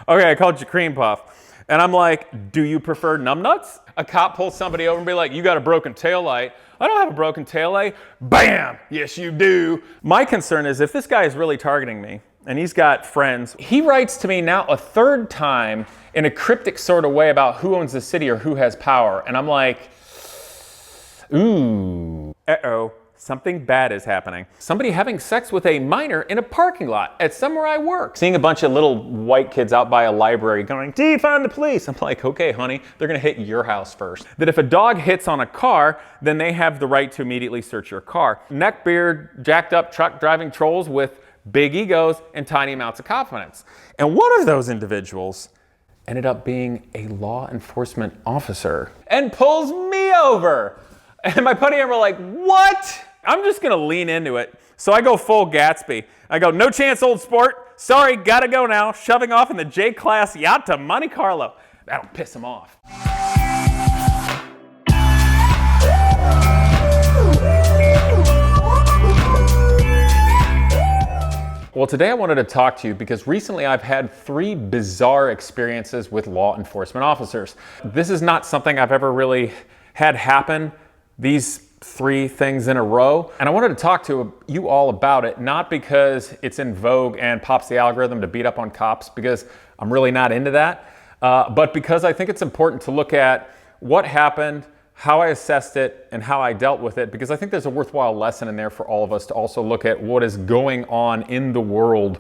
Okay, I called you cream puff. And I'm like, do you prefer numbnuts? A cop pulls somebody over and be like, you got a broken taillight. I don't have a broken taillight. Bam! Yes, you do. My concern is if this guy is really targeting me and he's got friends, he writes to me now a third time in a cryptic sort of way about who owns the city or who has power. And I'm like, ooh, uh-oh. Something bad is happening. Somebody having sex with a minor in a parking lot at somewhere I work. Seeing a bunch of little white kids out by a library going, defund the police. I'm like, okay, honey, they're gonna hit your house first. That if a dog hits on a car, then they have the right to immediately search your car. Neckbeard, jacked up truck driving trolls with big egos and tiny amounts of confidence. And one of those individuals ended up being a law enforcement officer and pulls me over. And my buddy and I were like, what? I'm just gonna lean into it. So I go full Gatsby. I go, no chance, old sport. Sorry, gotta go now. Shoving off in the J-class yacht to Monte Carlo. That'll piss him off. Well, today I wanted to talk to you because recently I've had 3 bizarre experiences with law enforcement officers. This is not something I've ever really had happen, these 3 things in a row. And I wanted to talk to you all about it, not because it's in vogue and pops the algorithm to beat up on cops, because I'm really not into that, but because I think it's important to look at what happened, how I assessed it, and how I dealt with it, because I think there's a worthwhile lesson in there for all of us to also look at what is going on in the world.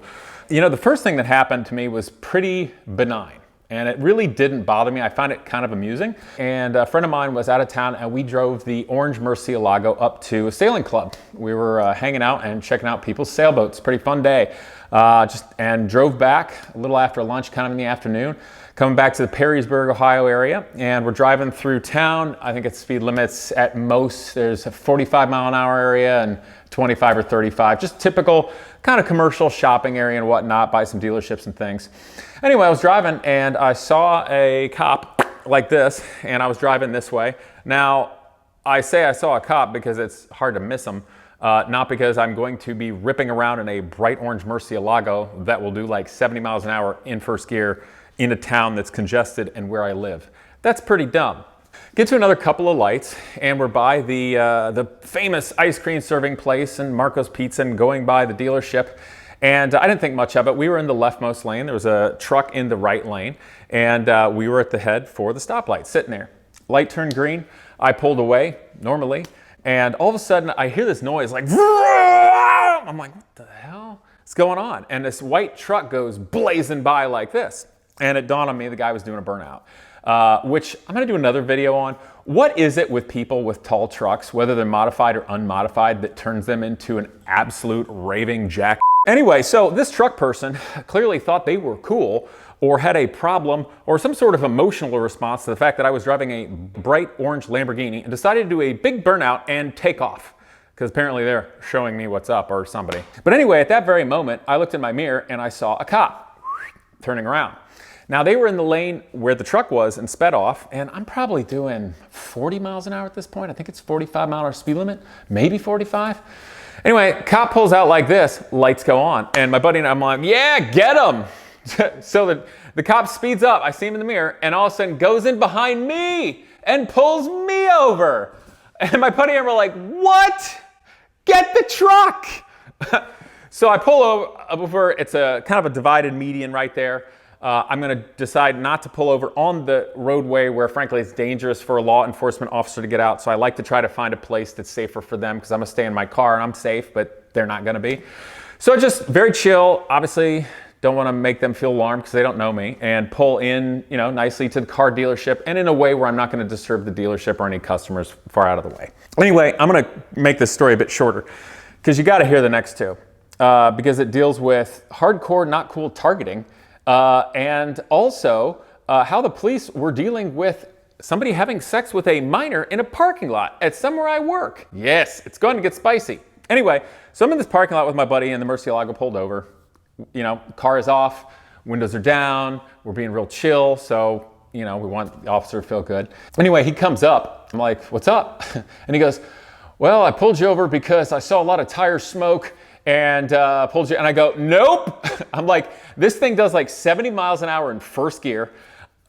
You know, the first thing that happened to me was pretty benign. And it really didn't bother me. I found it kind of amusing. And a friend of mine was out of town and we drove the Orange Murcielago up to a sailing club. We were hanging out and checking out people's sailboats. Pretty fun day. And drove back a little after lunch, kind of in the afternoon, coming back to the Perrysburg, Ohio area. And we're driving through town. I think it's speed limits at most. There's a 45-mile-an-hour area and 25 or 35, just typical kind of commercial shopping area and whatnot, by some dealerships and things. Anyway, I was driving and I saw a cop like this, and I was driving this way. Now, I say I saw a cop because it's hard to miss him, not because I'm going to be ripping around in a bright orange Murcielago that will do like 70 miles an hour in first gear in a town that's congested and where I live. That's pretty dumb. Get to another couple of lights, and we're by the famous ice cream serving place and Marco's Pizza, and going by the dealership. And I didn't think much of it. We were in the leftmost lane. There was a truck in the right lane, and we were at the head for the stoplight, sitting there. Light turned green. I pulled away normally, and all of a sudden I hear this noise like, I'm like, what the hell is going on? And this white truck goes blazing by like this. And it dawned on me the guy was doing a burnout. Which I'm gonna do another video on. What is it with people with tall trucks, whether they're modified or unmodified, that turns them into an absolute raving jack? Anyway, so this truck person clearly thought they were cool, or had a problem, or some sort of emotional response to the fact that I was driving a bright orange Lamborghini, and decided to do a big burnout and take off, because apparently they're showing me what's up, or somebody. But anyway, at that very moment, I looked in my mirror and I saw a cop turning around. Now, they were in the lane where the truck was and sped off, and I'm probably doing 40 miles an hour at this point. I think it's 45-mile-an-hour speed limit, maybe 45. Anyway, cop pulls out like this, lights go on, and my buddy and I'm like, yeah, get him. So the cop speeds up, I see him in the mirror, and all of a sudden goes in behind me and pulls me over. And my buddy and I were like, what? Get the truck. So I pull over, it's a kind of a divided median right there. I'm going to decide not to pull over on the roadway where, frankly, it's dangerous for a law enforcement officer to get out. So I like to try to find a place that's safer for them, because I'm going to stay in my car and I'm safe, but they're not going to be. So just very chill. Obviously, don't want to make them feel alarmed because they don't know me, and pull in, you know, nicely to the car dealership, and in a way where I'm not going to disturb the dealership or any customers far out of the way. Anyway, I'm going to make this story a bit shorter because you got to hear the next two, because it deals with hardcore, not cool targeting. And also how the police were dealing with somebody having sex with a minor in a parking lot at somewhere I work. Yes, it's going to get spicy. Anyway, so I'm in this parking lot with my buddy, and the Murcielago pulled over. You know, car is off, windows are down, we're being real chill, so, you know, we want the officer to feel good. Anyway, he comes up, I'm like, what's up? And he goes, well, I pulled you over because I saw a lot of tire smoke, and pulled you. And I go, nope. I'm like, this thing does like 70 miles an hour in first gear.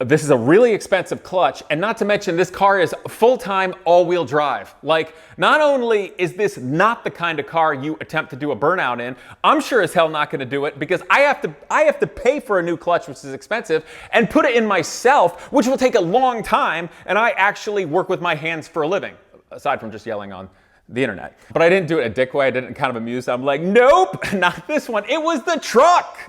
This is a really expensive clutch, and not to mention this car is full-time all-wheel drive. Like, not only is this not the kind of car you attempt to do a burnout in, I'm sure as hell not gonna do it because I have to pay for a new clutch, which is expensive, and put it in myself, which will take a long time, and I actually work with my hands for a living, aside from just yelling on the internet. But I didn't do it a dick way, I did it kind of amused. I'm like, nope, not this one, it was the truck.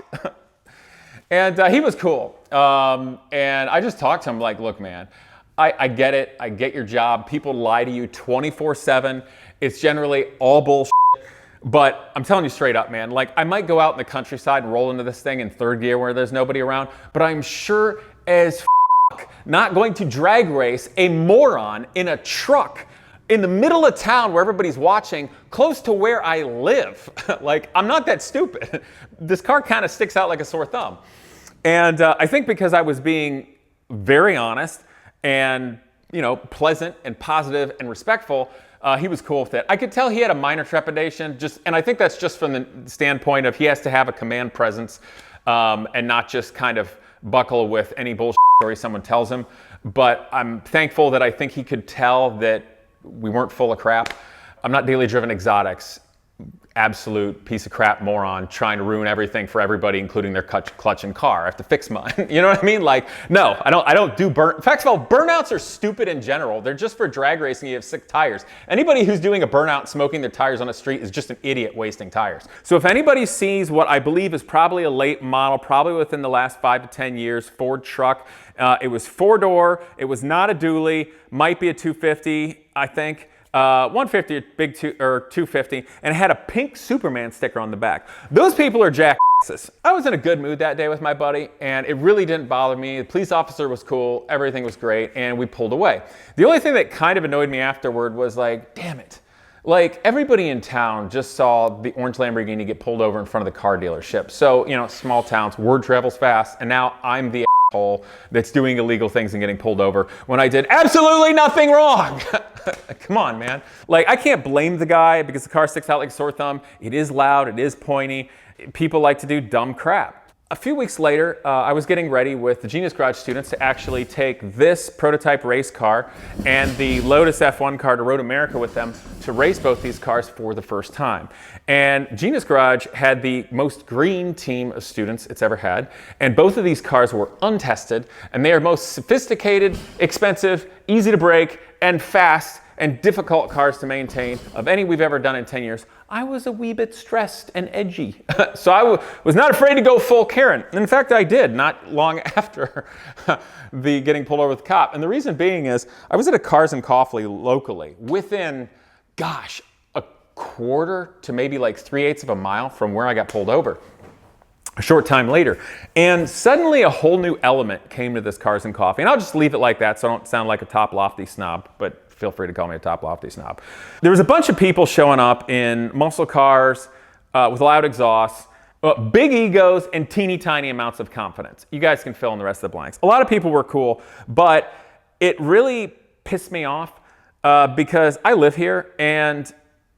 And he was cool. And I just talked to him like, look, man, I get it. I get your job. People lie to you 24/7. It's generally all bullshit. But I'm telling you straight up, man, like I might go out in the countryside and roll into this thing in third gear where there's nobody around, but I'm sure as not going to drag race a moron in a truck in the middle of town where everybody's watching, close to where I live. Like, I'm not that stupid. This car kind of sticks out like a sore thumb. And I think because I was being very honest and, you know, pleasant and positive and respectful, he was cool with it. I could tell he had a minor trepidation, and I think that's just from the standpoint of he has to have a command presence and not just kind of buckle with any bullshit story someone tells him. But I'm thankful that I think he could tell that we weren't full of crap. I'm not daily driven exotics. Absolute piece of crap moron trying to ruin everything for everybody, including their clutch and car. I have to fix mine. You know what I mean? Like, no, I don't do In fact, burnouts are stupid in general. They're just for drag racing. You have sick tires. Anybody who's doing a burnout smoking their tires on the street is just an idiot wasting tires. So if anybody sees what I believe is probably a late model, probably within the last 5 to 10 years, Ford truck, it was 4-door, it was not a dually, might be a 250, I think. 150 or 250, and it had a pink Superman sticker on the back. Those people are jackasses. I was in a good mood that day with my buddy, and it really didn't bother me. The police officer was cool, everything was great, and we pulled away. The only thing that kind of annoyed me afterward was like, damn it. Like, everybody in town just saw the orange Lamborghini get pulled over in front of the car dealership. So, you know, small towns, word travels fast, and now I'm the asshole that's doing illegal things and getting pulled over when I did absolutely nothing wrong. Come on, man. Like, I can't blame the guy because the car sticks out like a sore thumb. It is loud, it is pointy. People like to do dumb crap. A few weeks later, I was getting ready with the Genius Garage students to actually take this prototype race car and the Lotus F1 car to Road America with them to race both these cars for the first time. And Genius Garage had the most green team of students it's ever had, and both of these cars were untested, and they are most sophisticated, expensive, easy to break, and fast and difficult cars to maintain of any we've ever done in 10 years. I was a wee bit stressed and edgy. So I was not afraid to go full Karen. In fact, I did not long after the getting pulled over with the cop. And the reason being is I was at a Cars and Coffee locally within, gosh, a quarter to maybe like 3/8 of a mile from where I got pulled over a short time later. And suddenly a whole new element came to this Cars and Coffee. And I'll just leave it like that so I don't sound like a top lofty snob, but feel free to call me a top lofty snob. There was a bunch of people showing up in muscle cars with loud exhausts, big egos, and teeny tiny amounts of confidence. You guys can fill in the rest of the blanks. A lot of people were cool, but it really pissed me off because I live here, and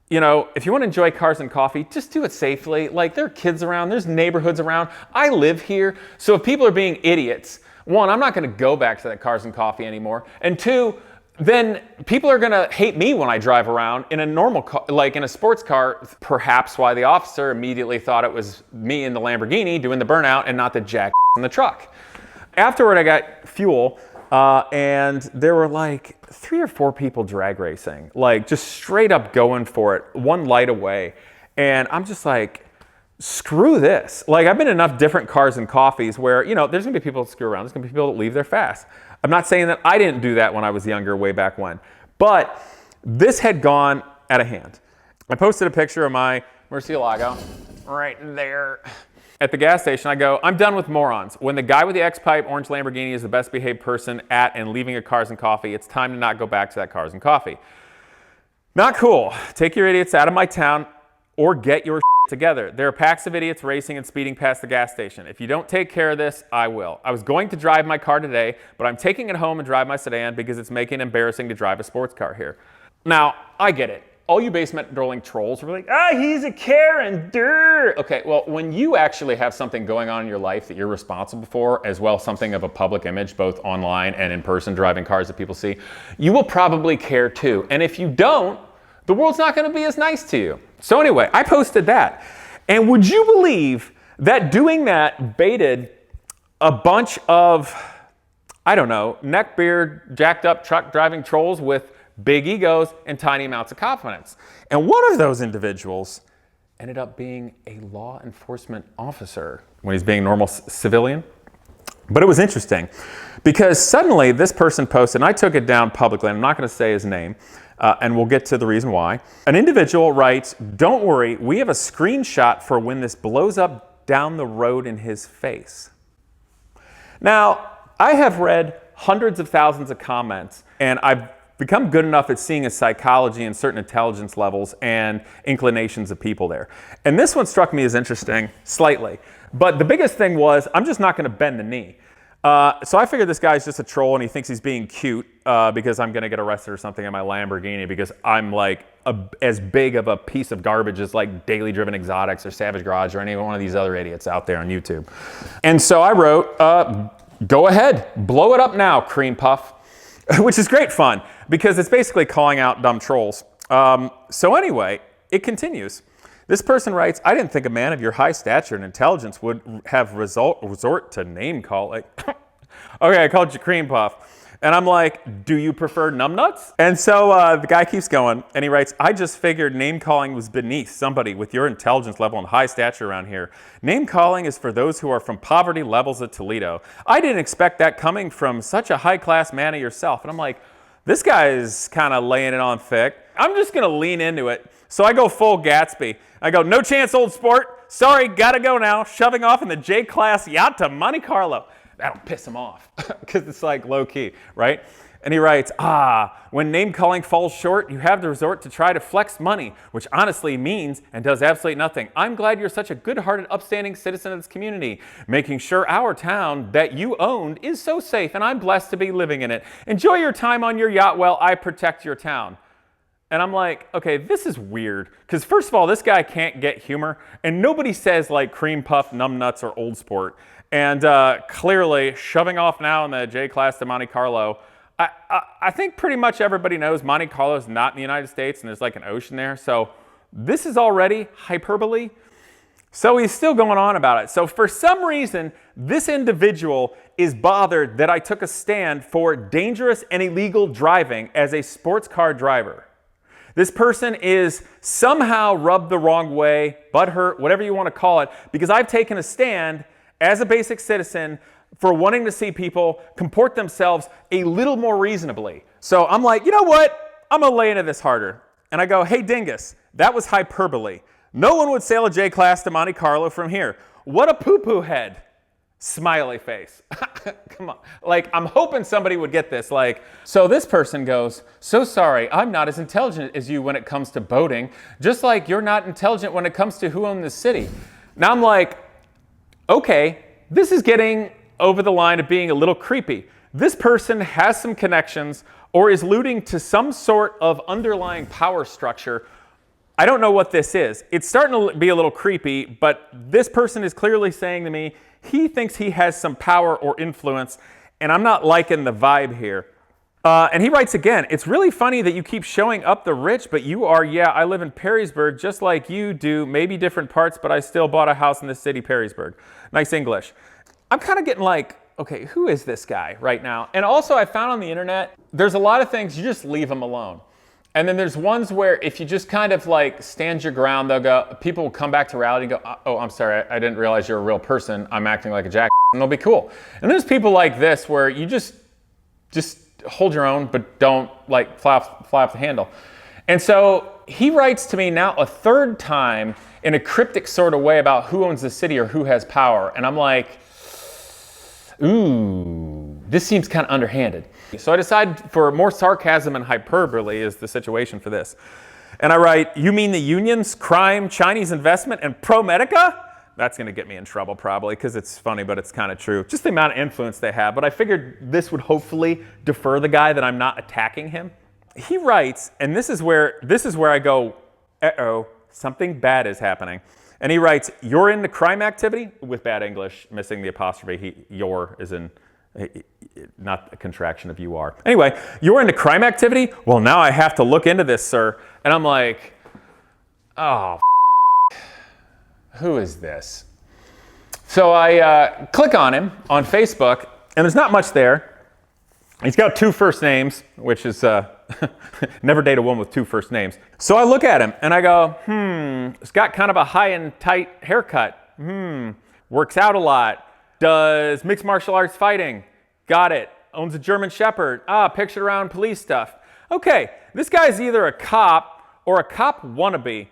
you know, if you want to enjoy Cars and Coffee, just do it safely. Like, there are kids around, there's neighborhoods around. I live here, so if people are being idiots, one, I'm not going to go back to that Cars and Coffee anymore, and two, then people are going to hate me when I drive around in a normal car, like in a sports car. Perhaps why the officer immediately thought it was me in the Lamborghini doing the burnout and not the jack in the truck. Afterward, I got fuel, and there were like 3 or 4 people drag racing, like just straight up going for it, one light away. And I'm just like, screw this. Like, I've been in enough different Cars and Coffees where, you know, there's gonna be people that screw around. There's gonna be people that leave there fast. I'm not saying that I didn't do that when I was younger, way back when, but this had gone out of hand. I posted a picture of my Murcielago right there. At the gas station, I go, I'm done with morons. When the guy with the X-Pipe orange Lamborghini is the best behaved person at and leaving a Cars and Coffee, it's time to not go back to that Cars and Coffee. Not cool. Take your idiots out of my town or get your together. There are packs of idiots racing and speeding past the gas station. If you don't take care of this, I will. I was going to drive my car today, but I'm taking it home and drive my sedan because it's making it embarrassing to drive a sports car here. Now, I get it. all you basement dwelling trolls were like, he's a Karen, durr. Okay, well, when you actually have something going on in your life that you're responsible for, as well something of a public image, both online and in person, driving cars that people see, you will probably care too. And if you don't, the world's not gonna be as nice to you. So anyway, I posted that. And would you believe that doing that baited a bunch of, I don't know, neckbeard, jacked up truck driving trolls with big egos and tiny amounts of confidence. And one of those individuals ended up being a law enforcement officer when he's being a normal civilian. But it was interesting because suddenly this person posted, and I took it down publicly, and I'm not going to say his name, and we'll get to the reason why. An individual writes, "Don't worry, we have a screenshot for when this blows up down the road in his face." Now, I have read hundreds of thousands of comments, and I've become good enough at seeing a psychology and certain intelligence levels and inclinations of people there. And this one struck me as interesting, slightly. But the biggest thing was, I'm just not going to bend the knee. So I figured this guy's just a troll and he thinks he's being cute because I'm going to get arrested or something in my Lamborghini because I'm like as big of a piece of garbage as like Daily Driven Exotics or Savage Garage or any one of these other idiots out there on YouTube. And so I wrote, go ahead, blow it up now, Cream Puff. Which is great fun because it's basically calling out dumb trolls. So anyway, it continues. This person writes, "I didn't think a man of your high stature and intelligence would have resort to name calling." Okay, I called you Cream Puff. And I'm like, "Do you prefer numbnuts?" And so the guy keeps going and he writes, "I just figured name calling was beneath somebody with your intelligence level and high stature around here. Name calling is for those who are from poverty levels of Toledo. I didn't expect that coming from such a high class man of yourself." And I'm like, this guy is kind of laying it on thick. I'm just going to lean into it. So I go full Gatsby. I go, "No chance, old sport. Sorry, gotta go now. Shoving off in the J-class yacht to Monte Carlo." That'll piss him off because it's like low key, right? And he writes, "When name calling falls short, you have to resort to try to flex money, which honestly means and does absolutely nothing. I'm glad you're such a good-hearted, upstanding citizen of this community, making sure our town that you owned is so safe, and I'm blessed to be living in it. Enjoy your time on your yacht while I protect your town." And I'm like, okay, this is weird. Because first of all, this guy can't get humor. And nobody says like Cream Puff, Numbnuts, or Old Sport. And clearly, shoving off now in the J-Class to Monte Carlo, I think pretty much everybody knows Monte Carlo is not in the United States and there's like an ocean there. So this is already hyperbole. So he's still going on about it. So for some reason, this individual is bothered that I took a stand for dangerous and illegal driving as a sports car driver. This person is somehow rubbed the wrong way, butthurt, whatever you want to call it, because I've taken a stand as a basic citizen for wanting to see people comport themselves a little more reasonably. So I'm like, you know what? I'm going to lay into this harder. And I go, "Hey, dingus, that was hyperbole. No one would sail a J-Class to Monte Carlo from here. What a poo-poo head." Smiley face. Come on. Like, I'm hoping somebody would get this. Like, so this person goes, "So sorry, I'm not as intelligent as you when it comes to boating, just like you're not intelligent when it comes to who owned this city." Now I'm like, okay, this is getting over the line of being a little creepy. This person has some connections or is alluding to some sort of underlying power structure. I don't know what this is. It's starting to be a little creepy, but this person is clearly saying to me, he thinks he has some power or influence, and I'm not liking the vibe here. And he writes again, "It's really funny that you keep showing up the rich, but you are, yeah, I live in Perrysburg just like you do, maybe different parts, but I still bought a house in the city, Perrysburg." Nice English. I'm kind of getting like, okay, who is this guy right now? And also I found on the internet, there's a lot of things, you just leave them alone. And then there's ones where if you just kind of like stand your ground, they'll go, people will come back to reality and go, "Oh, I'm sorry, I didn't realize you're a real person. I'm acting like a jack," and they'll be cool. And there's people like this where you just hold your own, but don't like fly off the handle. And so he writes to me now a third time in a cryptic sort of way about who owns the city or who has power. And I'm like, ooh, this seems kind of underhanded. So I decided for more sarcasm and hyperbole is the situation for this. And I write, "You mean the unions, crime, Chinese investment, and ProMedica?" That's going to get me in trouble probably because it's funny, but it's kind of true. Just the amount of influence they have. But I figured this would hopefully defer the guy that I'm not attacking him. he writes, and this is where I go, uh-oh, something bad is happening. And he writes, "You're into crime activity," with bad English, missing the apostrophe. Your is in, not a contraction of you are. Anyway, "You're into crime activity? Well, now I have to look into this, sir." And I'm like, oh, who is this? So I click on him on Facebook, and there's not much there. He's got 2 first names, which is never date a woman with 2 first names. So I look at him and I go, he's got kind of a high and tight haircut. Works out a lot. Does mixed martial arts fighting. Got it. Owns a German Shepherd. Pictured around police stuff. Okay, this guy's either a cop or a cop wannabe.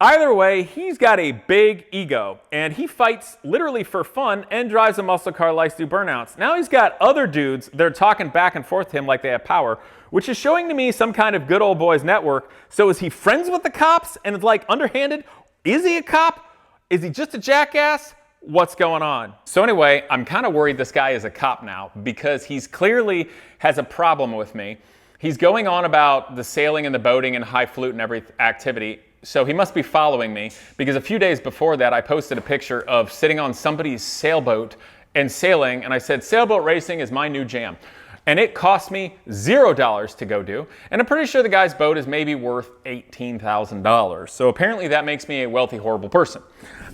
Either way, he's got a big ego, and he fights literally for fun and drives a muscle car, likes to do burnouts. Now he's got other dudes that are talking back and forth to him like they have power, which is showing to me some kind of good old boys network. So is he friends with the cops and it's like underhanded? Is he a cop? Is he just a jackass? What's going on? So anyway, I'm kind of worried this guy is a cop now because he's clearly has a problem with me. He's going on about the sailing and the boating and high flute and every activity. So he must be following me because a few days before that, I posted a picture of sitting on somebody's sailboat and sailing. And I said, sailboat racing is my new jam. And it cost me $0 to go do. And I'm pretty sure the guy's boat is maybe worth $18,000. So apparently that makes me a wealthy, horrible person.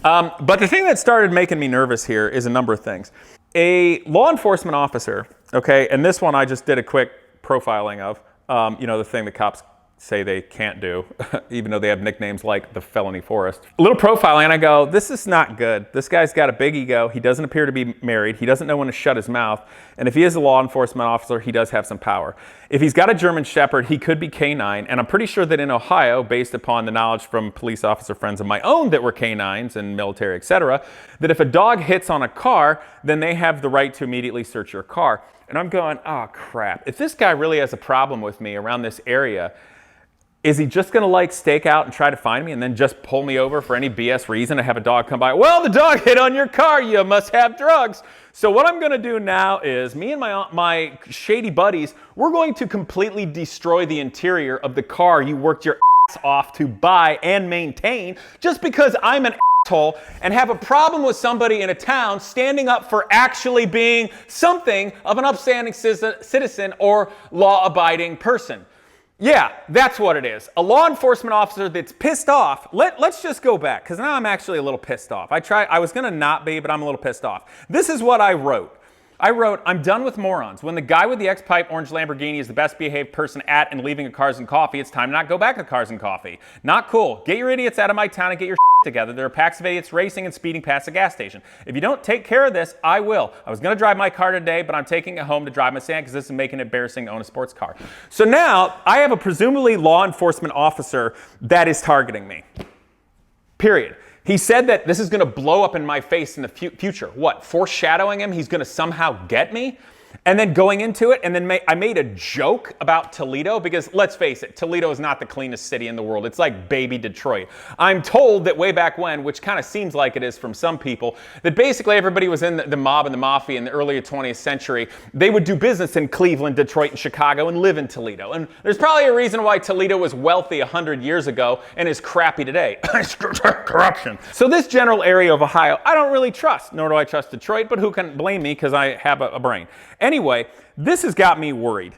But the thing that started making me nervous here is a number of things. A law enforcement officer, okay, and this one I just did a quick profiling of, the thing the cops say they can't do, even though they have nicknames like the Felony Forest. A little profiling, and I go, this is not good. This guy's got a big ego. He doesn't appear to be married. He doesn't know when to shut his mouth. And if he is a law enforcement officer, he does have some power. If he's got a German Shepherd, he could be canine. And I'm pretty sure that in Ohio, based upon the knowledge from police officer friends of my own that were canines and military, etc., that if a dog hits on a car, then they have the right to immediately search your car. And I'm going, oh crap. If this guy really has a problem with me around this area, is he just going to like stake out and try to find me and then just pull me over for any BS reason to have a dog come by? Well, the dog hit on your car. You must have drugs. So what I'm going to do now is me and my shady buddies, we're going to completely destroy the interior of the car you worked your ass off to buy and maintain just because I'm an asshole and have a problem with somebody in a town standing up for actually being something of an upstanding citizen or law-abiding person. Yeah, that's what it is. A law enforcement officer that's pissed off. Let's just go back, because now I'm actually a little pissed off. I was going to not be, but I'm a little pissed off. This is what I wrote. I wrote, I'm done with morons. When the guy with the X-Pipe orange Lamborghini is the best behaved person at and leaving a Cars and Coffee, it's time to not go back to Cars and Coffee. Not cool. Get your idiots out of my town and get your together. There are packs of idiots racing and speeding past the gas station. If you don't take care of this, I will. I was going to drive my car today, but I'm taking it home to drive my sand because this is making it embarrassing to own a sports car. So now I have a presumably law enforcement officer that is targeting me. Period. He said that this is going to blow up in my face in the future. What? Foreshadowing him? He's going to somehow get me? And then going into it, and then I made a joke about Toledo because let's face it, Toledo is not the cleanest city in the world. It's like baby Detroit. I'm told that way back when, which kind of seems like it is from some people, that basically everybody was in the mob and the mafia in the early 20th century. They would do business in Cleveland, Detroit, and Chicago and live in Toledo. And there's probably a reason why Toledo was wealthy 100 years ago and is crappy today. Corruption. So this general area of Ohio, I don't really trust, nor do I trust Detroit, but who can blame me because I have a brain. Anyway, this has got me worried.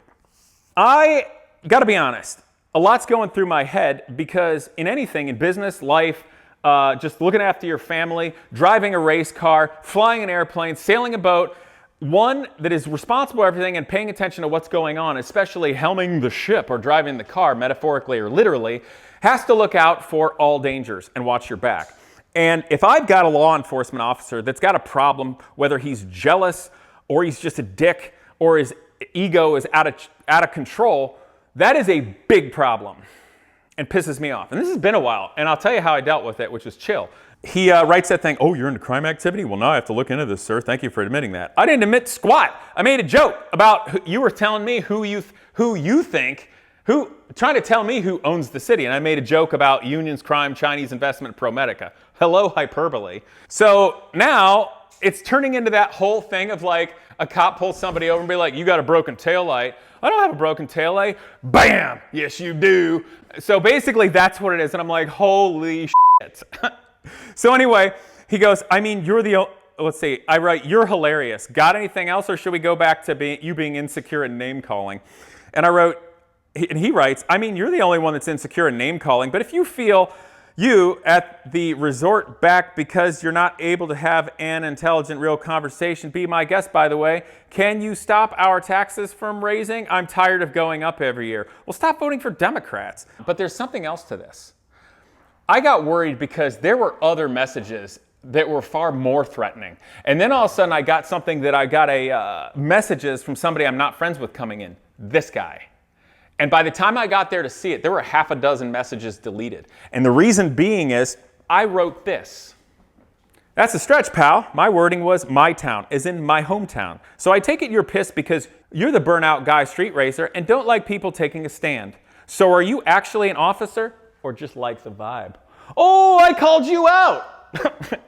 I got to be honest, a lot's going through my head because in anything, in business, life, just looking after your family, driving a race car, flying an airplane, sailing a boat, one that is responsible for everything and paying attention to what's going on, especially helming the ship or driving the car, metaphorically or literally, has to look out for all dangers and watch your back. And if I've got a law enforcement officer that's got a problem, whether he's jealous or he's just a dick, or his ego is out of control, that is a big problem and pisses me off. And this has been a while, and I'll tell you how I dealt with it, which was chill. He writes that thing, oh, you're into crime activity? Well, now I have to look into this, sir. Thank you for admitting that. I didn't admit squat. I made a joke about you were telling me who you think, trying to tell me who owns the city. And I made a joke about unions, crime, Chinese investment, ProMedica. Hello, hyperbole. So now it's turning into that whole thing of like, a cop pulls somebody over and be like, you got a broken taillight. I don't have a broken taillight. Bam! Yes, you do. So basically, that's what it is. And I'm like, holy shit. So anyway, he goes, I mean, you're the, let's see, I write, you're hilarious. Got anything else, or should we go back to you being insecure and name calling? And I wrote, and he writes, I mean, you're the only one that's insecure and name calling, but if you feel you at the resort back because you're not able to have an intelligent, real conversation, be my guest, by the way. Can you stop our taxes from raising? I'm tired of going up every year. Well, stop voting for Democrats. But there's something else to this. I got worried because there were other messages that were far more threatening. And then all of a sudden I got something that I got messages from somebody I'm not friends with coming in. This guy. And by the time I got there to see it, there were half a dozen messages deleted. And the reason being is, I wrote this. That's a stretch, pal. My wording was my town, as in my hometown. So I take it you're pissed because you're the burnout guy street racer and don't like people taking a stand. So are you actually an officer or just like the vibe? Oh, I called you out.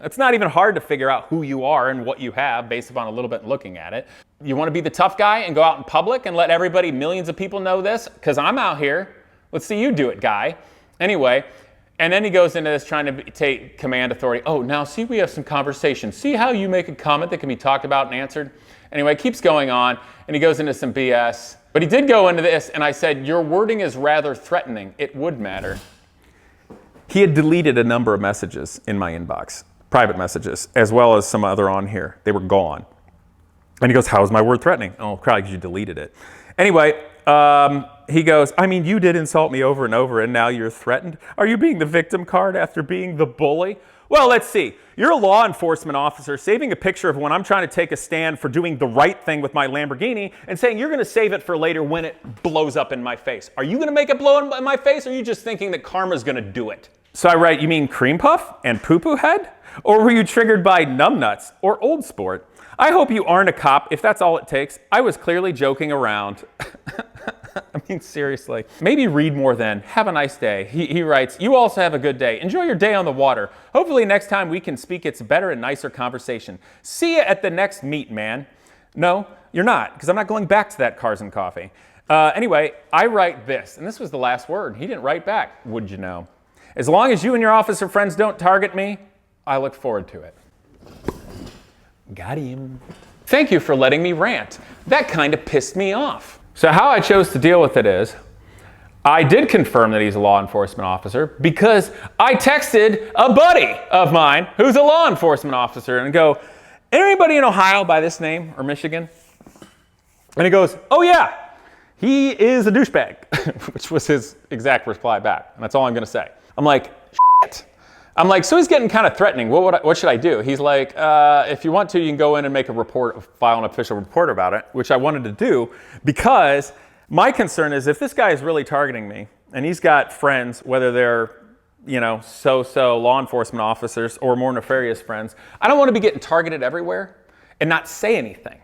It's not even hard to figure out who you are and what you have based upon a little bit looking at it. You want to be the tough guy and go out in public and let everybody, millions of people know this? Because I'm out here. Let's see you do it, guy. Anyway, and then he goes into this trying to take command authority. Oh, now see, we have some conversation. See how you make a comment that can be talked about and answered? Anyway, it keeps going on, and he goes into some BS. But he did go into this, and I said, your wording is rather threatening. It would matter. He had deleted a number of messages in my inbox, private messages, as well as some other on here. They were gone. And he goes, how is my word threatening? Oh, probably because you deleted it. Anyway, he goes, I mean, you did insult me over and over, and now you're threatened? Are you being the victim card after being the bully? Well, let's see. You're a law enforcement officer saving a picture of when I'm trying to take a stand for doing the right thing with my Lamborghini and saying you're going to save it for later when it blows up in my face. Are you going to make it blow in my face, or are you just thinking that karma's going to do it? So I write, you mean cream puff and poo-poo head? Or were you triggered by numbnuts or old sport? I hope you aren't a cop if that's all it takes. I was clearly joking around. I mean, seriously. Maybe read more then. Have a nice day. He writes, you also have a good day. Enjoy your day on the water. Hopefully next time we can speak it's better and nicer conversation. See you at the next meet, man. No, you're not, because I'm not going back to that Cars and Coffee. Anyway, I write this, and this was the last word. He didn't write back, would you know. As long as you and your officer friends don't target me, I look forward to it. Got him. Thank you for letting me rant. That kind of pissed me off. So how I chose to deal with it is, I did confirm that he's a law enforcement officer because I texted a buddy of mine who's a law enforcement officer and go, anybody in Ohio by this name or Michigan? And he goes, oh yeah, he is a douchebag, which was his exact reply back. And that's all I'm going to say. I'm like, shit. I'm like, so he's getting kind of threatening. What should I do? He's like, if you want to, you can go in and make a report, file an official report about it, which I wanted to do because my concern is if this guy is really targeting me and he's got friends, whether they're, you know, so-so law enforcement officers or more nefarious friends, I don't want to be getting targeted everywhere and not say anything.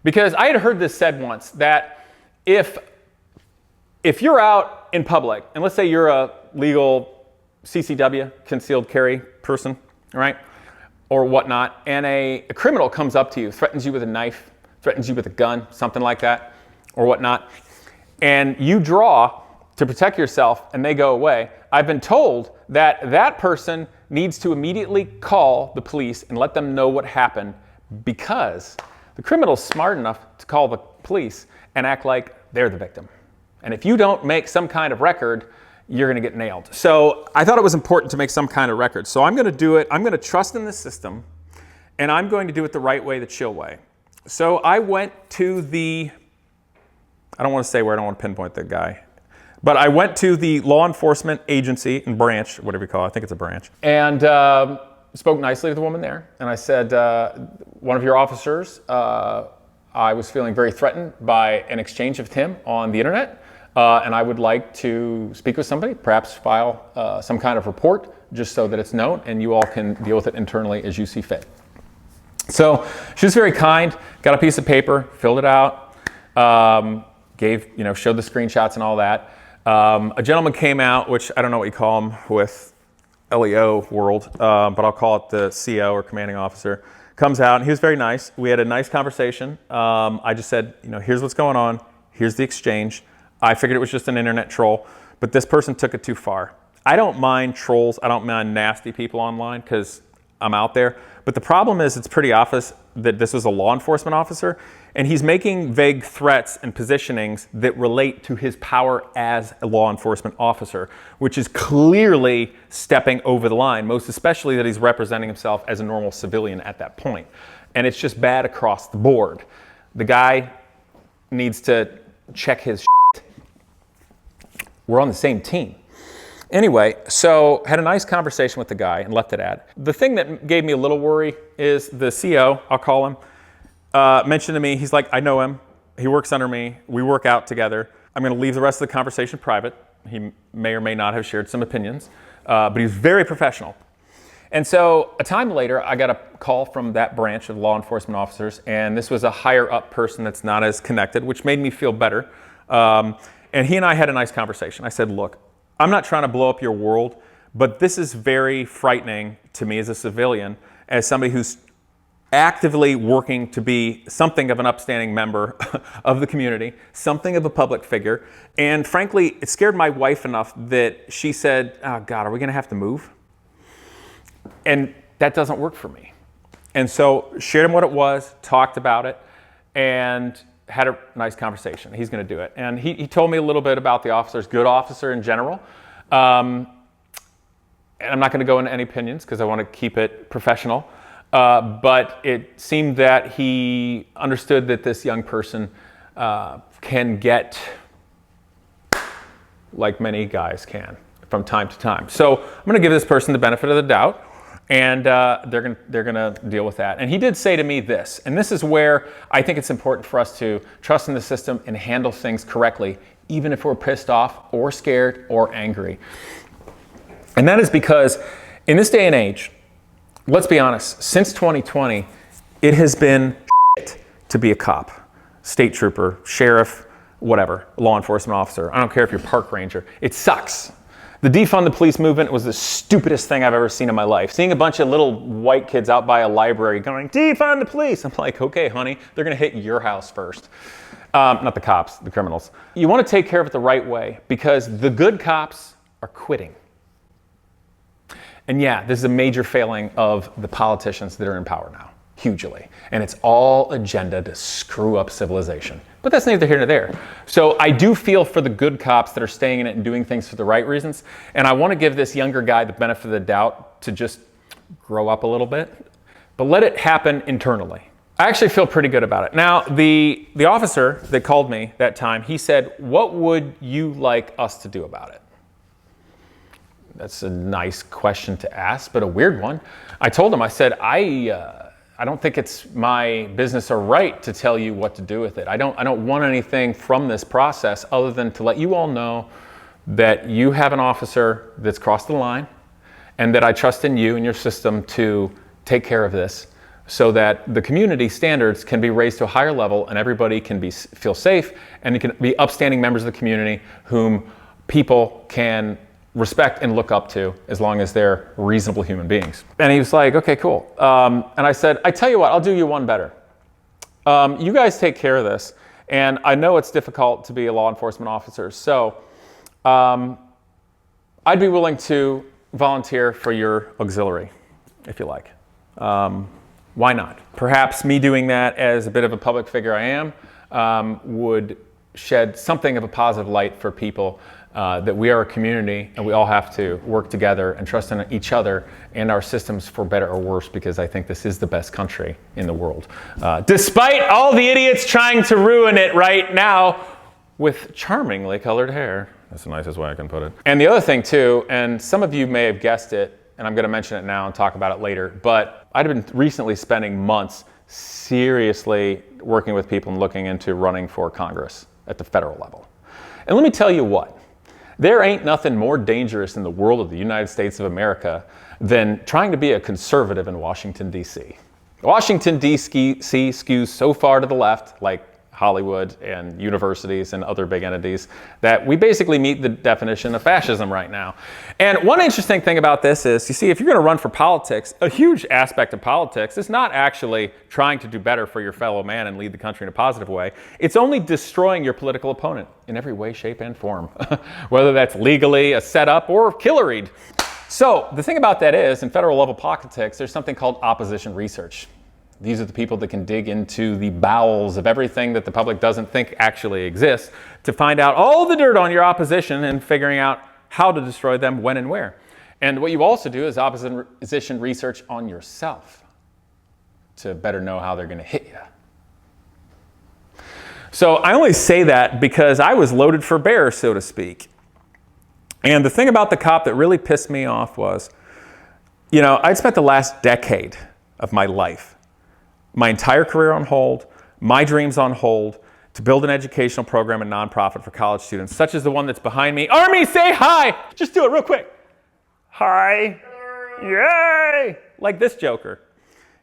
Because I had heard this said once that if you're out in public, and let's say you're a legal CCW, concealed carry person, right, or whatnot, and a criminal comes up to you, threatens you with a knife, threatens you with a gun, something like that, or whatnot, and you draw to protect yourself and they go away, I've been told that that person needs to immediately call the police and let them know what happened because the criminal's smart enough to call the police and act like they're the victim. And if you don't make some kind of record, you're going to get nailed. So I thought it was important to make some kind of record. So I'm going to do it. I'm going to trust in the system, and I'm going to do it the right way, the chill way. So I went to the, I don't want to say where, I don't want to pinpoint the guy, but I went to the law enforcement agency and branch, whatever you call it, I think it's a branch, and spoke nicely to the woman there. And I said, one of your officers, I was feeling very threatened by an exchange of him on the internet. And I would like to speak with somebody, perhaps file some kind of report just so that it's known and you all can deal with it internally as you see fit. So she was very kind, got a piece of paper, filled it out, showed the screenshots and all that. A gentleman came out, which I don't know what you call him with LEO world, but I'll call it the CO or commanding officer, comes out, and he was very nice. We had a nice conversation. I just said, here's what's going on. Here's the exchange. I figured it was just an internet troll, but this person took it too far. I don't mind trolls. I don't mind nasty people online because I'm out there. But the problem is it's pretty obvious that this was a law enforcement officer, and he's making vague threats and positionings that relate to his power as a law enforcement officer, which is clearly stepping over the line, most especially that he's representing himself as a normal civilian at that point. And it's just bad across the board. The guy needs to check his shit. We're on the same team. Anyway, so had a nice conversation with the guy and left it at. The thing that gave me a little worry is the CO, I'll call him, mentioned to me, he's like, I know him, he works under me, we work out together. I'm gonna leave the rest of the conversation private. He may or may not have shared some opinions, but he's very professional. And so a time later, I got a call from that branch of law enforcement officers, and this was a higher up person that's not as connected, which made me feel better. And he and I had a nice conversation. I said, look, I'm not trying to blow up your world, but this is very frightening to me as a civilian, as somebody who's actively working to be something of an upstanding member of the community, something of a public figure. And frankly, it scared my wife enough that she said, oh God, are we gonna have to move? And that doesn't work for me. And so shared him what it was, talked about it, and had a nice conversation. He's going to do it. And he told me a little bit about the officer's good officer in general. And I'm not going to go into any opinions because I want to keep it professional. But it seemed that he understood that this young person can get, like many guys can, from time to time. So I'm going to give this person the benefit of the doubt. And they're gonna deal with that. And he did say to me this, and this is where I think it's important for us to trust in the system and handle things correctly, even if we're pissed off or scared or angry. And that is because in this day and age, let's be honest, since 2020, it has been shit to be a cop, state trooper, sheriff, whatever, law enforcement officer. I don't care if you're park ranger. It sucks. The defund the police movement was the stupidest thing I've ever seen in my life. Seeing a bunch of little white kids out by a library going, defund the police. I'm like, okay, honey, they're gonna hit your house first. Not the cops, the criminals. You wanna take care of it the right way because the good cops are quitting. And yeah, this is a major failing of the politicians that are in power now, hugely. And it's all agenda to screw up civilization. But that's neither here nor there. So I do feel for the good cops that are staying in it and doing things for the right reasons. And I want to give this younger guy the benefit of the doubt to just grow up a little bit, but let it happen internally. I actually feel pretty good about it. Now, the officer that called me that time, he said, what would you like us to do about it? That's a nice question to ask, but a weird one. I told him, I said, I don't think it's my business or right to tell you what to do with it. I don't want anything from this process other than to let you all know that you have an officer that's crossed the line and that I trust in you and your system to take care of this so that the community standards can be raised to a higher level and everybody can feel safe and it can be upstanding members of the community whom people can respect and look up to as long as they're reasonable human beings. And he was like, okay, cool. And I said, I tell you what, I'll do you one better. You guys take care of this. And I know it's difficult to be a law enforcement officer. So I'd be willing to volunteer for your auxiliary, if you like. Why not? Perhaps me doing that as a bit of a public figure I am would shed something of a positive light for people that we are a community and we all have to work together and trust in each other and our systems for better or worse because I think this is the best country in the world. Despite all the idiots trying to ruin it right now with charmingly colored hair. That's the nicest way I can put it. And the other thing too, and some of you may have guessed it, and I'm gonna mention it now and talk about it later, but I'd been recently spending months seriously working with people and looking into running for Congress at the federal level. And let me tell you what, there ain't nothing more dangerous in the world of the United States of America than trying to be a conservative in Washington, D.C. Washington, D.C. skews so far to the left, like Hollywood and universities and other big entities, that we basically meet the definition of fascism right now. And one interesting thing about this is, you see, if you're going to run for politics, a huge aspect of politics is not actually trying to do better for your fellow man and lead the country in a positive way. It's only destroying your political opponent in every way, shape, and form, whether that's legally, a setup, or killeried. So the thing about that is, in federal level politics, there's something called opposition research. These are the people that can dig into the bowels of everything that the public doesn't think actually exists to find out all the dirt on your opposition and figuring out how to destroy them, when and where. And what you also do is opposition research on yourself to better know how they're going to hit you. So I only say that because I was loaded for bear, so to speak. And the thing about the cop that really pissed me off was, you know, I'd spent the last decade of my life, my entire career on hold, my dreams on hold, to build an educational program and nonprofit for college students, such as the one that's behind me. Army, say hi! Just do it real quick. Hi. Yay! Like this joker.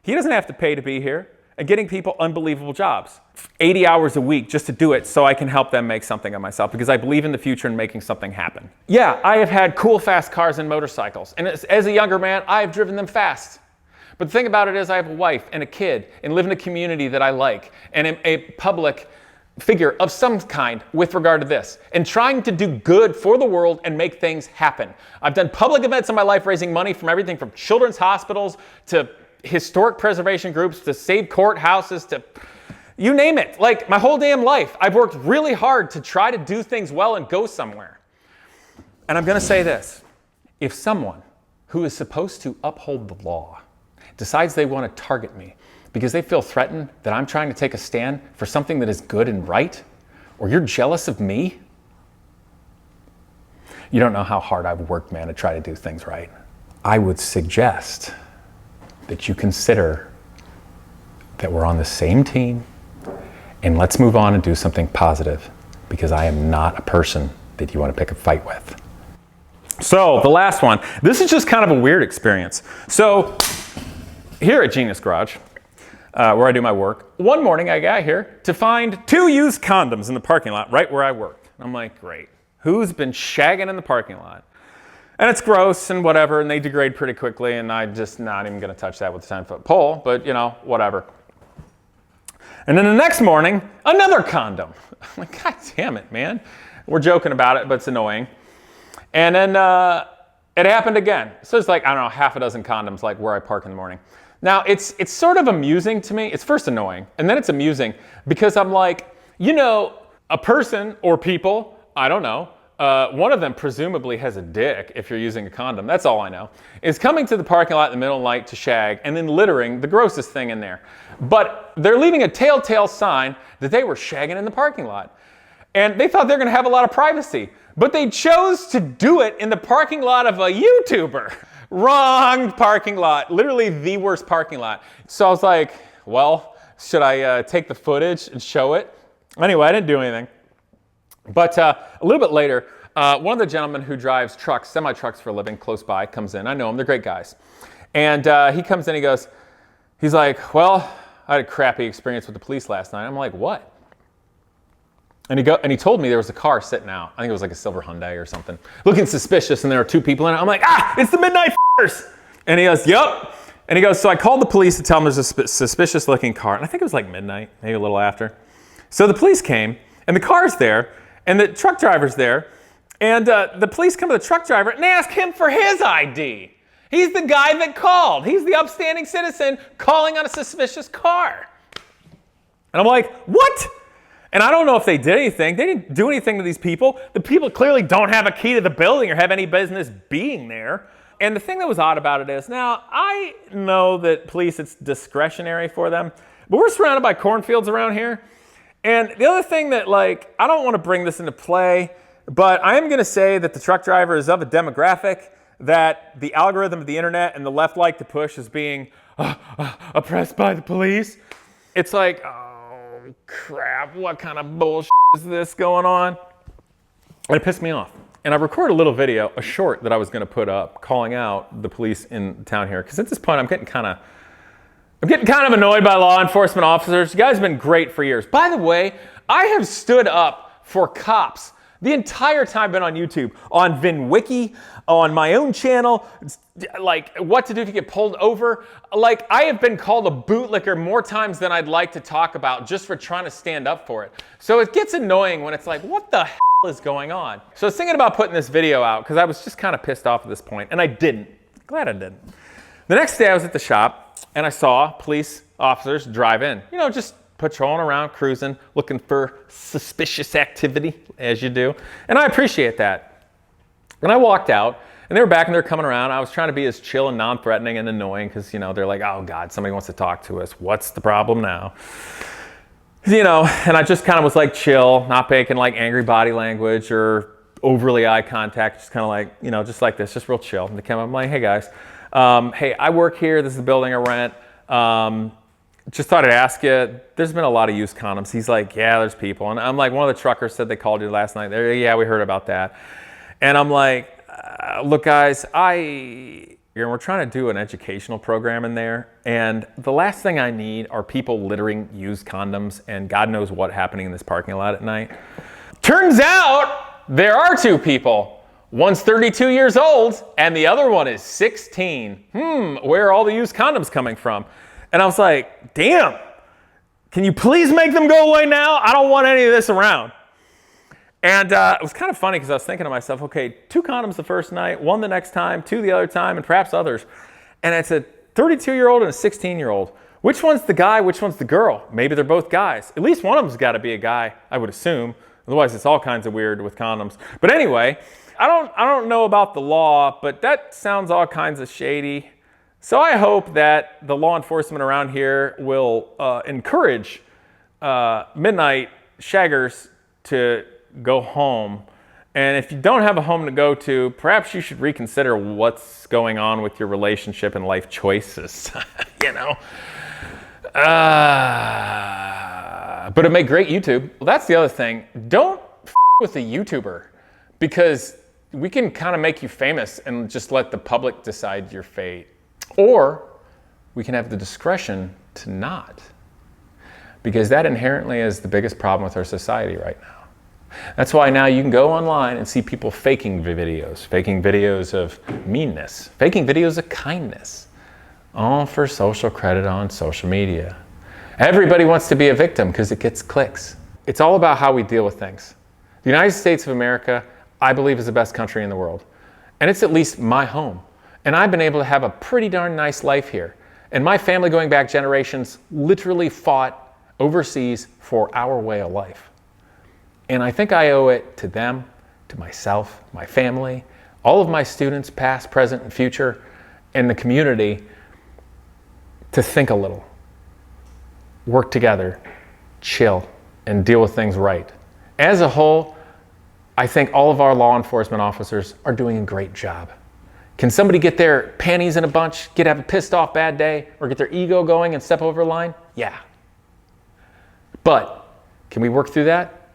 He doesn't have to pay to be here, and getting people unbelievable jobs. 80 hours a week just to do it so I can help them make something of myself, because I believe in the future and making something happen. Yeah, I have had cool, fast cars and motorcycles, and as a younger man, I have driven them fast. But the thing about it is, I have a wife and a kid and live in a community that I like and am a public figure of some kind with regard to this, and trying to do good for the world and make things happen. I've done public events in my life raising money from everything from children's hospitals to historic preservation groups to save courthouses to you name it. Like my whole damn life, I've worked really hard to try to do things well and go somewhere. And I'm going to say this. If someone who is supposed to uphold the law decides they want to target me because they feel threatened that I'm trying to take a stand for something that is good and right, or you're jealous of me, you don't know how hard I've worked, man, to try to do things right. I would suggest that you consider that we're on the same team and let's move on and do something positive, because I am not a person that you want to pick a fight with. So the last one, this is just kind of a weird experience. So here at Genius Garage, where I do my work, one morning I got here to find 2 used condoms in the parking lot right where I work. I'm like, great. Who's been shagging in the parking lot? And it's gross and whatever, and they degrade pretty quickly, and I'm just not even going to touch that with a 10-foot pole, but you know, whatever. And then the next morning, another condom. I'm like, God damn it, man. We're joking about it, but it's annoying. And then it happened again. So it's like, I don't know, half a dozen condoms like where I park in the morning. Now, it's sort of amusing to me. It's first annoying, and then it's amusing because I'm like, you know, a person or people, I don't know, one of them presumably has a dick if you're using a condom, that's all I know, is coming to the parking lot in the middle of the night to shag and then littering the grossest thing in there. But they're leaving a telltale sign that they were shagging in the parking lot. And they thought they were going to have a lot of privacy, but they chose to do it in the parking lot of a YouTuber. Wrong parking lot, literally the worst parking lot. So I was like, well, should I take the footage and show it? Anyway, I didn't do anything. But a little bit later, one of the gentlemen who drives trucks, semi-trucks for a living close by, comes in. I know him, they're great guys. And he comes in, he's like, well, I had a crappy experience with the police last night. I'm like, what? And he told me there was a car sitting out. I think it was like a silver Hyundai or something, looking suspicious, and there were 2 people in it. I'm like, it's the Midnight F***ers. And he goes, yup. And he goes, so I called the police to tell them there's a suspicious looking car. And I think it was like midnight, maybe a little after. So the police came, and the car's there, and the truck driver's there. And the police come to the truck driver and ask him for his ID. He's the guy that called. He's the upstanding citizen calling on a suspicious car. And I'm like, what? And I don't know if they did anything. They didn't do anything to these people. The people clearly don't have a key to the building or have any business being there. And the thing that was odd about it is, now, I know that police, it's discretionary for them, but we're surrounded by cornfields around here. And the other thing that, like, I don't want to bring this into play, but I am going to say that the truck driver is of a demographic that the algorithm of the internet and the left like to push as being oppressed by the police. It's like, oh, crap, what kind of bullshit is this going on? And it pissed me off. And I recorded a little video, a short that I was going to put up, calling out the police in town here. Because at this point, I'm getting kind of I'm getting kind of annoyed by law enforcement officers. You guys have been great for years. By the way, I have stood up for cops the entire time I've been on YouTube, on VinWiki, on my own channel, like what to do if you get pulled over. Like, I have been called a bootlicker more times than I'd like to talk about just for trying to stand up for it. So it gets annoying when it's like, what the hell is going on? So I was thinking about putting this video out because I was just kind of pissed off at this point, and I didn't. Glad I didn't. The next day I was at the shop and I saw police officers drive in, you know, just patrolling around, cruising, looking for suspicious activity, as you do. And I appreciate that. And I walked out, and they were back and they're coming around. I was trying to be as chill and non-threatening and annoying because, you know, they're like, oh God, somebody wants to talk to us. What's the problem now? You know, and I just kind of was like chill, not making like angry body language or overly eye contact, just kind of like, you know, just like this, just real chill. And they came up, I'm like, hey guys, hey, I work here. This is the building I rent. Just thought I'd ask you, there's been a lot of used condoms. He's like, yeah, there's people. And I'm like, one of the truckers said they called you last night. Yeah, we heard about that. And I'm like, look guys, we're trying to do an educational program in there. And the last thing I need are people littering used condoms and God knows what happening in this parking lot at night. Turns out there are two people. One's 32 years old and the other one is 16. Where are all the used condoms coming from? And I was like, damn, can you please make them go away now? I don't want any of this around. And it was kind of funny because I was thinking to myself, okay, 2 condoms the first night, 1 the next time, 2 the other time, and perhaps others. And it's a 32-year-old and a 16-year-old. Which one's the guy, which one's the girl? Maybe they're both guys. At least one of them's got to be a guy, I would assume. Otherwise, it's all kinds of weird with condoms. But anyway, I don't know about the law, but that sounds all kinds of shady. So I hope that the law enforcement around here will encourage midnight shaggers to go home. And if you don't have a home to go to, perhaps you should reconsider what's going on with your relationship and life choices, you know? But it made great YouTube. Well, that's the other thing. Don't with a YouTuber because we can kind of make you famous and just let the public decide your fate. Or we can have the discretion to not, because that inherently is the biggest problem with our society right now. That's why now you can go online and see people faking videos of meanness, faking videos of kindness, all for social credit on social media. Everybody wants to be a victim because it gets clicks. It's all about how we deal with things. The United States of America, I believe, is the best country in the world. And it's at least my home. And I've been able to have a pretty darn nice life here. And my family going back generations literally fought overseas for our way of life. And I think I owe it to them, to myself, my family, all of my students, past, present, and future, and the community to think a little, work together, chill, and deal with things right. As a whole, I think all of our law enforcement officers are doing a great job. Can somebody get their panties in a bunch, have a pissed off bad day, or get their ego going and step over a line? Yeah. But can we work through that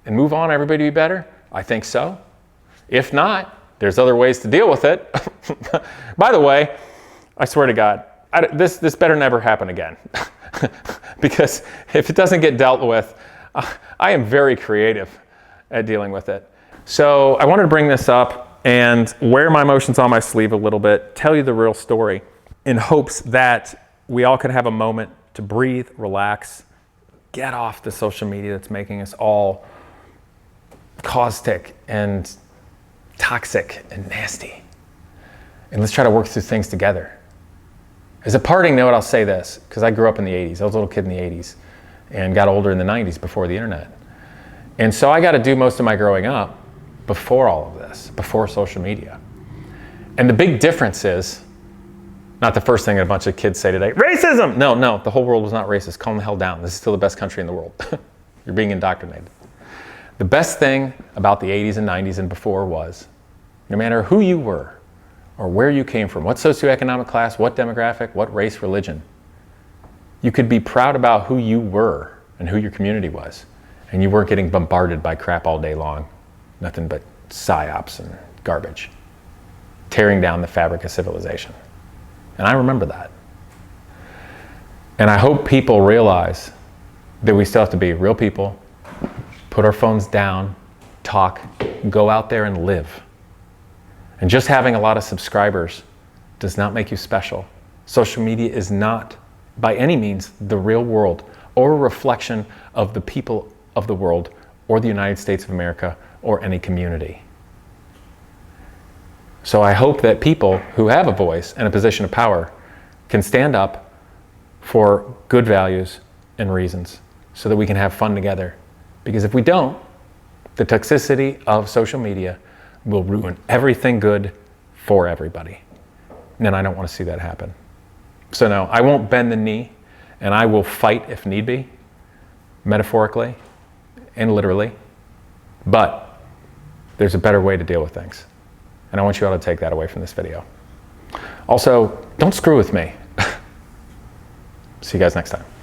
and move on, everybody be better? I think so. If not, there's other ways to deal with it. By the way, I swear to God, this better never happen again. Because if it doesn't get dealt with, I am very creative at dealing with it. So I wanted to bring this up and wear my emotions on my sleeve a little bit, tell you the real story in hopes that we all could have a moment to breathe, relax, get off the social media that's making us all caustic and toxic and nasty. And let's try to work through things together. As a parting note, I'll say this, because I grew up in the 80s. I was a little kid in the 80s and got older in the 90s before the internet. And so I got to do most of my growing up before all of this, before social media. And the big difference is, not the first thing a bunch of kids say today, racism! No, the whole world was not racist. Calm the hell down. This is still the best country in the world. You're being indoctrinated. The best thing about the 80s and 90s and before was, no matter who you were, or where you came from, what socioeconomic class, what demographic, what race, religion, you could be proud about who you were and who your community was. And you weren't getting bombarded by crap all day long. Nothing but psyops and garbage, tearing down the fabric of civilization. And I remember that. And I hope people realize that we still have to be real people, put our phones down, talk, go out there and live. And just having a lot of subscribers does not make you special. Social media is not, by any means, the real world or a reflection of the people of the world or the United States of America or any community. So I hope that people who have a voice and a position of power can stand up for good values and reasons so that we can have fun together. Because if we don't, the toxicity of social media will ruin everything good for everybody. And I don't want to see that happen. So no, I won't bend the knee, and I will fight if need be, metaphorically and literally. But there's a better way to deal with things. And I want you all to take that away from this video. Also, don't screw with me. See you guys next time.